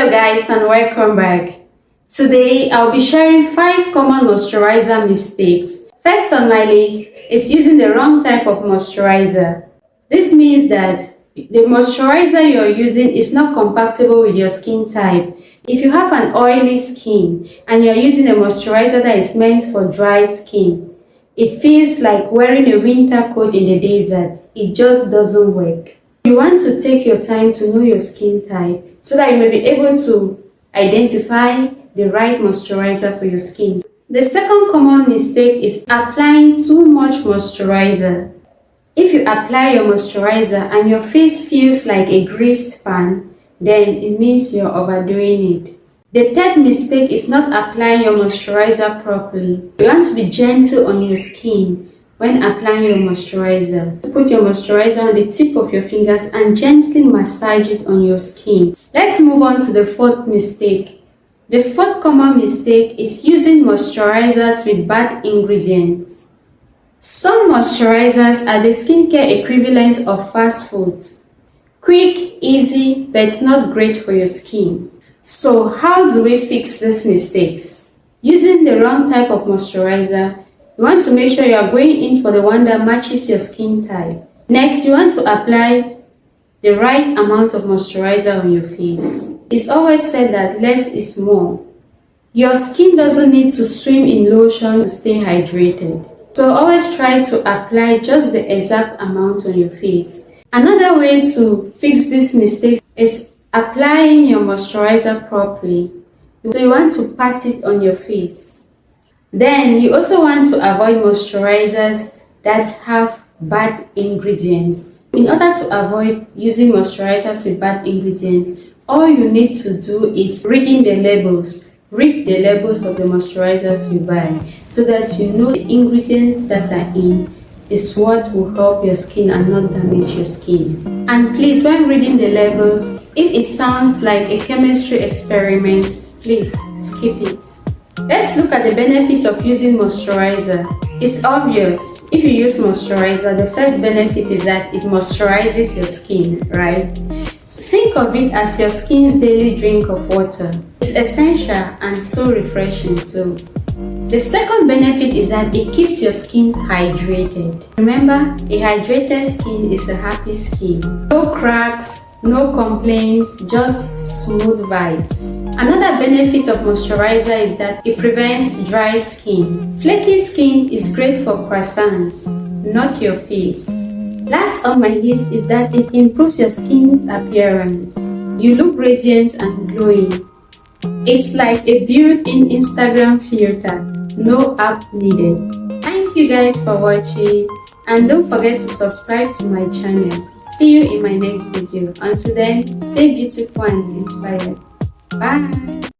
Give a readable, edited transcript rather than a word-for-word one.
Hello guys and welcome back. Today I'll be sharing 5 common moisturizer mistakes. First on my list is using the wrong type of moisturizer. This means that the moisturizer you're using is not compatible with your skin type. If you have an oily skin and you're using a moisturizer that is meant for dry skin, it feels like wearing a winter coat in the desert. It just doesn't work. You want to take your time to know your skin type so that you may be able to identify the right moisturizer for your skin. The second common mistake is applying too much moisturizer. If you apply your moisturizer and your face feels like a greased pan, then it means you're overdoing it. The third mistake is not applying your moisturizer properly. You want to be gentle on your skin when applying your moisturizer. Put your moisturizer on the tip of your fingers and gently massage it on your skin. Let's move on to the fourth mistake. The fourth common mistake is using moisturizers with bad ingredients. Some moisturizers are the skincare equivalent of fast food. Quick, easy, but not great for your skin. So how do we fix these mistakes? Using the wrong type of moisturizer. You want to make sure you are going in for the one that matches your skin type. Next, you want to apply the right amount of moisturizer on your face. It's always said that less is more. Your skin doesn't need to swim in lotion to stay hydrated. So always try to apply just the exact amount on your face. Another way to fix this mistake is applying your moisturizer properly. So you want to pat it on your face. Then you also want to avoid moisturizers that have bad ingredients. In order to avoid using moisturizers with bad ingredients, all you need to do is reading the labels. Read the labels of the moisturizers you buy so that you know the ingredients that are in is what will help your skin and not damage your skin. And please, when reading the labels, if it sounds like a chemistry experiment, please skip it. Let's look at the benefits of using moisturizer. It's obvious. If you use moisturizer, the first benefit is that it moisturizes your skin, right? So think of it as your skin's daily drink of water. It's essential and so refreshing too. The second benefit is that it keeps your skin hydrated. Remember, a hydrated skin is a happy skin. No cracks, no complaints, just smooth vibes. Another benefit of moisturizer is that it prevents dry skin. Flaky skin is great for croissants, not your face. Last on my list is that it improves your skin's appearance. You look radiant and glowing. It's like a built-in Instagram filter. No app needed. Thank you guys for watching. And don't forget to subscribe to my channel. See you in my next video. Until then, stay beautiful and inspired. Bye.